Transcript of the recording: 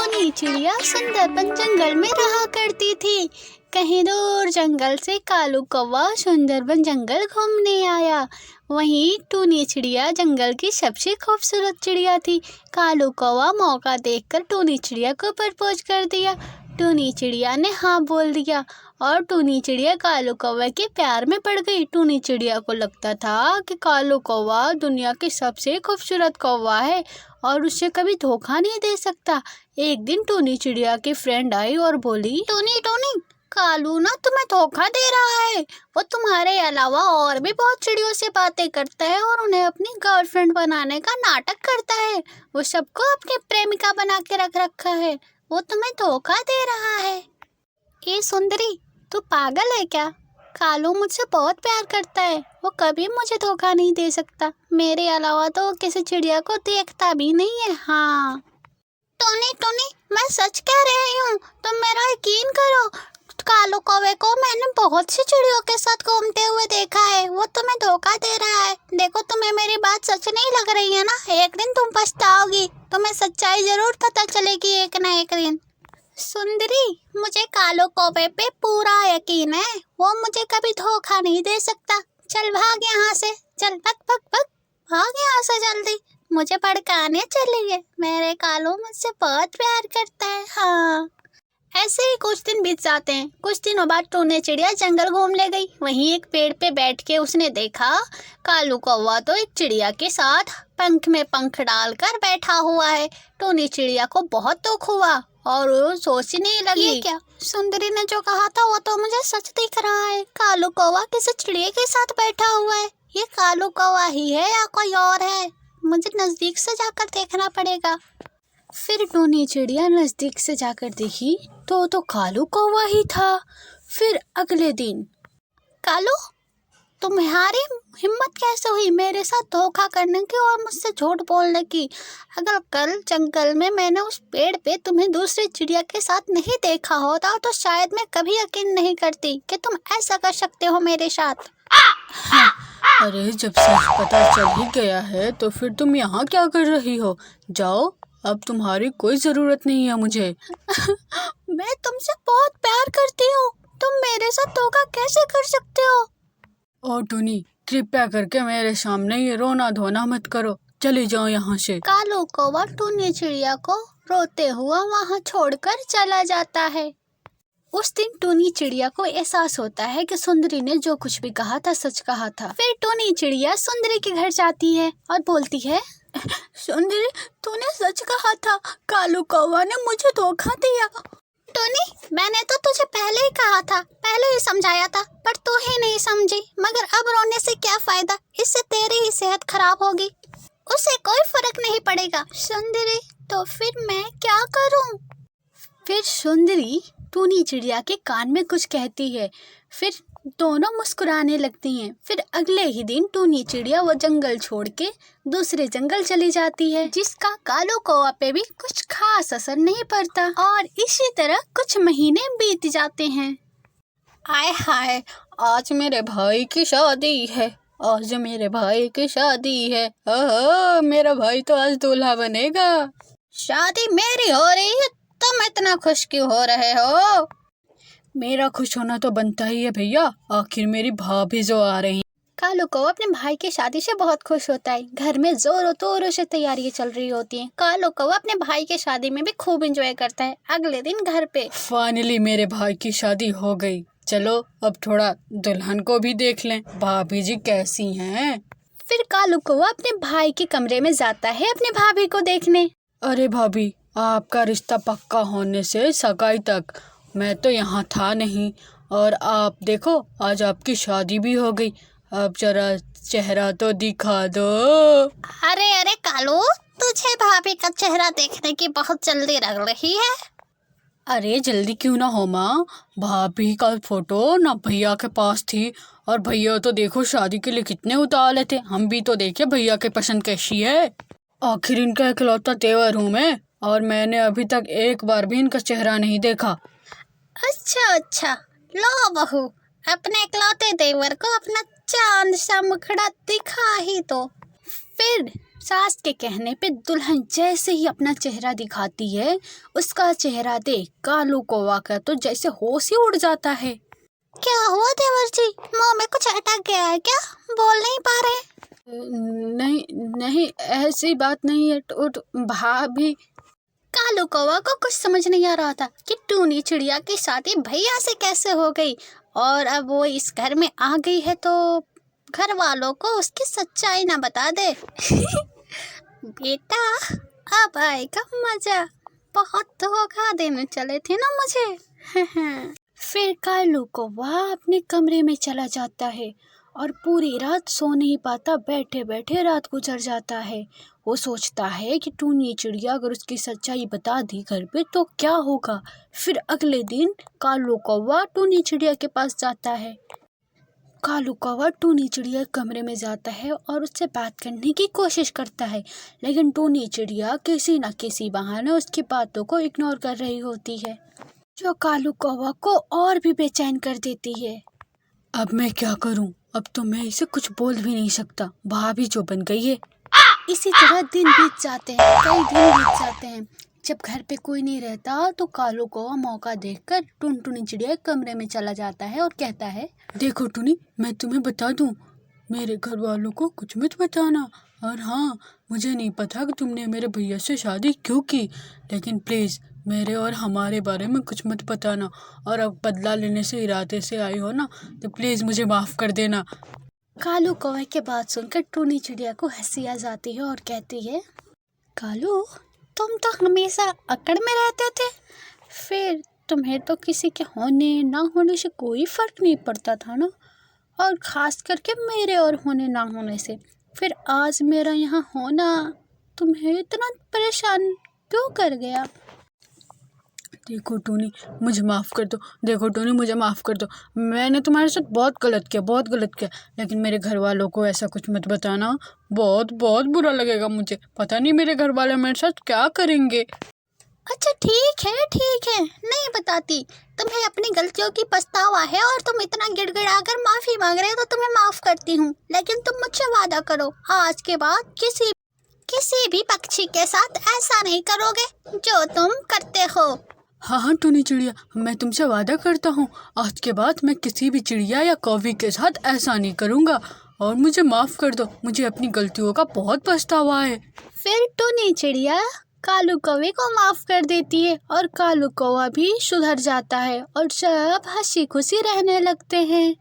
टूनी चिड़िया सुंदरबन जंगल में रहा करती थी। कहीं दूर जंगल से कालू कौवा सुंदरबन जंगल घूमने आया। वहीं टूनी चिड़िया जंगल की सबसे खूबसूरत चिड़िया थी। कालू कौवा मौका देखकर टूनी चिड़िया को प्रपोज कर दिया। टूनी चिड़िया ने हाँ बोल दिया और टूनी चिड़िया कालू कौवा के प्यार में पड़ गई। टूनी चिड़िया को लगता था कि कालू कौवा दुनिया के सबसे खूबसूरत कौवा है और उससे कभी धोखा नहीं दे सकता। एक दिन टूनी चिड़िया की फ्रेंड आई और बोली, टूनी टूनी, कालू ना तुम्हें धोखा दे रहा है। वो तुम्हारे अलावा और भी बहुत चिड़ियों से बातें करता है और उन्हें अपनी गर्लफ्रेंड बनाने का नाटक करता है। वो सबको अपनी प्रेमिका बना के रख रखा है। वो तुम्हें धोखा दे रहा है। ये सुंदरी, तू पागल है क्या? कालू मुझसे बहुत प्यार करता है। वो कभी मुझे धोखा नहीं दे सकता। मेरे अलावा तो किसी चिड़िया को देखता भी नहीं है। हाँ टोनी टोनी, मैं सच कह रही हूँ, तुम मेरा यकीन करो। कालू कौवे को मैंने बहुत सी चिड़ियों के साथ घूमते हुए देखा है। वो तुम्हें धोखा दे रहा है। देखो, तुम्हें मेरी बात सच नहीं लग रही है ना? एक दिन तुम पछताओगी। तुम्हें सच्चाई जरूर पता चलेगी एक ना एक दिन। सुंदरी, मुझे कालू कौवे पे पूरा यकीन है। वो मुझे कभी धोखा नहीं दे सकता। चल भाग यहाँ से। चल भग भग भग, भाग यहाँ से जल्दी। मुझे भड़काने चली है। मेरे कालू मुझसे बहुत प्यार करता है। हाँ, ऐसे ही कुछ दिन बीत जाते हैं। कुछ दिनों बाद टूनी चिड़िया जंगल घूमने गई। वहीं एक पेड़ पे बैठ के उसने देखा कालू कौवा तो एक चिड़िया के साथ पंख में पंख डालकर बैठा हुआ है। टूनी चिड़िया को बहुत दुख हुआ और वो सोचने लगी, ये क्या? सुंदरी ने जो कहा था वो तो मुझे सच दिख रहा है। कालू कौवा किसी चिड़िया के साथ बैठा हुआ है। ये कालू कौवा ही है या कोई और है? मुझे नजदीक से जाकर देखना पड़ेगा। फिर टूनी चिड़िया नजदीक से जाकर देखी तो कालू कौवा ही था। फिर अगले दिन, कालू, तुम्हारी हिम्मत कैसे हुई मेरे साथ धोखा करने की और मुझसे झूठ बोलने की? अगर कल जंगल में मैंने उस पेड़ पे तुम्हें दूसरी चिड़िया के साथ नहीं देखा होता तो शायद मैं कभी यकीन नहीं करती कि तुम ऐसा कर सकते हो मेरे साथ। हाँ, अरे जब सच पता चल ही गया है तो फिर तुम यहाँ क्या कर रही हो? जाओ, अब तुम्हारी कोई जरूरत नहीं है मुझे। मैं तुमसे बहुत प्यार करती हूँ। तुम मेरे साथ धोखा कैसे कर सकते हो? ओ टूनी, कृपया करके मेरे सामने ये रोना धोना मत करो। चले जाओ यहाँ से। कालू कौवा टूनी चिड़िया को रोते हुआ वहाँ छोड़कर चला जाता है। उस दिन टूनी चिड़िया को एहसास होता है कि सुंदरी ने जो कुछ भी कहा था सच कहा था। फिर टूनी चिड़िया सुंदरी के घर जाती है और बोलती है, सुंदरी, तूने सच कहा था। कालू कौवा ने मुझे धोखा दिया। टूनी, मैंने तो तुझे पहले ही कहा था, पहले ही समझाया था, पर तू ही नहीं समझी। मगर अब रोने से क्या फायदा? इससे तेरी ही सेहत खराब होगी। उसे कोई फर्क नहीं पड़ेगा। सुंदरी, तो फिर मैं क्या करूं? फिर सुंदरी टूनी चिड़िया के कान में कुछ कहती है। फिर दोनों मुस्कुराने लगती हैं। फिर अगले ही दिन टूनी चिड़िया वो जंगल छोड़ के दूसरे जंगल चली जाती है, जिसका कालू कौवा पे भी कुछ खास असर नहीं पड़ता। और इसी तरह कुछ महीने बीत जाते हैं। आय हाय, आज मेरे भाई की शादी है। आज मेरे भाई की शादी है। ओहो, मेरा भाई तो आज दूल्हा बनेगा। शादी मेरी हो रही है, तुम इतना खुश क्यों हो रहे हो? मेरा खुश होना तो बनता ही है भैया, आखिर मेरी भाभी जो आ रही। कालू कौवा अपने भाई की शादी से बहुत खुश होता है। घर में जोरों तोरों से तैयारियां चल रही होती हैं। कालू कौवा अपने भाई की शादी में भी खूब एंजॉय करता है। अगले दिन घर पे फाइनली मेरे भाई की शादी हो गई। चलो अब थोड़ा दुल्हन को भी देख लें, भाभी जी कैसी हैं। फिर कालू कौवा अपने भाई के कमरे में जाता है अपने भाभी को देखने। अरे भाभी, आपका रिश्ता पक्का होने से सगाई तक मैं तो यहाँ था नहीं, और आप देखो आज आपकी शादी भी हो गई। अब जरा चेहरा तो दिखा दो। अरे अरे कालू, तुझे भाभी का चेहरा देखने की बहुत जल्दी लग रही है। अरे जल्दी क्यों ना हो माँ, भाभी का फोटो ना भैया के पास थी, और भैया तो देखो शादी के लिए कितने उतावले थे। हम भी तो देखे भैया के पसंद कैसी है। आखिर इनका इकलौता तेवर हूँ मैं, और मैंने अभी तक एक बार भी इनका चेहरा नहीं देखा। अच्छा, लो बहू, अपने इकलौते देवर को अपना चांद सा मुखड़ा दिखा ही तो। फिर सास के कहने पे दुल्हन जैसे ही अपना चेहरा दिखाती है, उसका चेहरा देख कालू कौवा का तो जैसे होश ही उड़ जाता है। क्या हुआ देवर जी, मुंह में कुछ अटक गया है क्या? बोल नहीं पा रहे? नहीं नहीं, ऐसी बात नहीं है भाभी। कालू कौवा को कुछ समझ नहीं आ रहा था कि टूनी चिड़िया की शादी भैया से कैसे हो गई, और अब वो इस घर में आ गई है तो घर वालों को उसकी सच्चाई ना बता दे। बेटा अब आएगा मजा, बहुत धोखा देने चले थे ना मुझे। फिर कालू कौवा अपने कमरे में चला जाता है और पूरी रात सो नहीं पाता, बैठे बैठे रात गुजर जाता है। वो सोचता है कि टूनी चिड़िया अगर उसकी सच्चाई बता दी घर पे तो क्या होगा। फिर अगले दिन कालू कौवा टूनी चिड़िया के पास जाता है। कालू कौवा टूनी चिड़िया के कमरे में जाता है और उससे बात करने की कोशिश करता है, लेकिन टूनी चिड़िया किसी न किसी बहाने उसकी बातों को इग्नोर कर रही होती है, जो कालू कौवा को और भी बेचैन कर देती है। अब मैं क्या करूं? अब तो मैं इसे कुछ बोल भी नहीं सकता, भाभी जो बन गई है। इसी तरह दिन बीत जाते हैं, कई दिन बीत जाते हैं। जब घर पे कोई नहीं रहता तो कालू कौवा मौका देखकर टुनटुनी चिड़िया कमरे में चला जाता है और कहता है, देखो टूनी, मैं तुम्हें बता दूं, मेरे घर वालों को कुछ मत बताना। और हाँ, मुझे नहीं पता कि तुमने मेरे भैया से शादी क्यों की, लेकिन प्लीज़ मेरे और हमारे बारे में कुछ मत बताना। और अब बदला लेने से इरादे से आई हो ना, तो प्लीज़ मुझे माफ़ कर देना। कालू कौवे के बात सुनकर टूनी चिड़िया को हंसी आ जाती है और कहती है, कालू तुम तो हमेशा अकड़ में रहते थे, फिर तुम्हें तो किसी के होने ना होने से कोई फर्क नहीं पड़ता था ना, और खास करके मेरे और होने ना होने से। फिर आज मेरा यहाँ होना तुम्हें इतना परेशान क्यों कर गया? देखो टूनी, मुझे माफ़ कर दो। देखो टूनी, मुझे माफ़ कर दो। मैंने तुम्हारे साथ बहुत गलत किया, लेकिन मेरे घर वालों को ऐसा कुछ मत बताना, बहुत बहुत बुरा लगेगा मुझे। पता नहीं मेरे घर वाले मेरे साथ क्या करेंगे। अच्छा ठीक है, नहीं बताती। तुम्हें अपनी गलतियों की पछतावा है और तुम इतना गिड़गिड़ा कर माफ़ी मांग रहे हो तो तुम्हें माफ़ करती हूँ, लेकिन तुम मुझसे वादा करो आज के बाद किसी भी पक्षी के साथ ऐसा नहीं करोगे जो तुम करते हो। हाँ टूनी चिड़िया, मैं तुमसे वादा करता हूँ, आज के बाद मैं किसी भी चिड़िया या कौवी के साथ ऐसा नहीं करूँगा। और मुझे माफ़ कर दो, मुझे अपनी गलतियों का बहुत पछतावा है। फिर टूनी चिड़िया कालू कौवे को माफ़ कर देती है और कालू कौवा भी सुधर जाता है और सब हंसी खुशी रहने लगते हैं।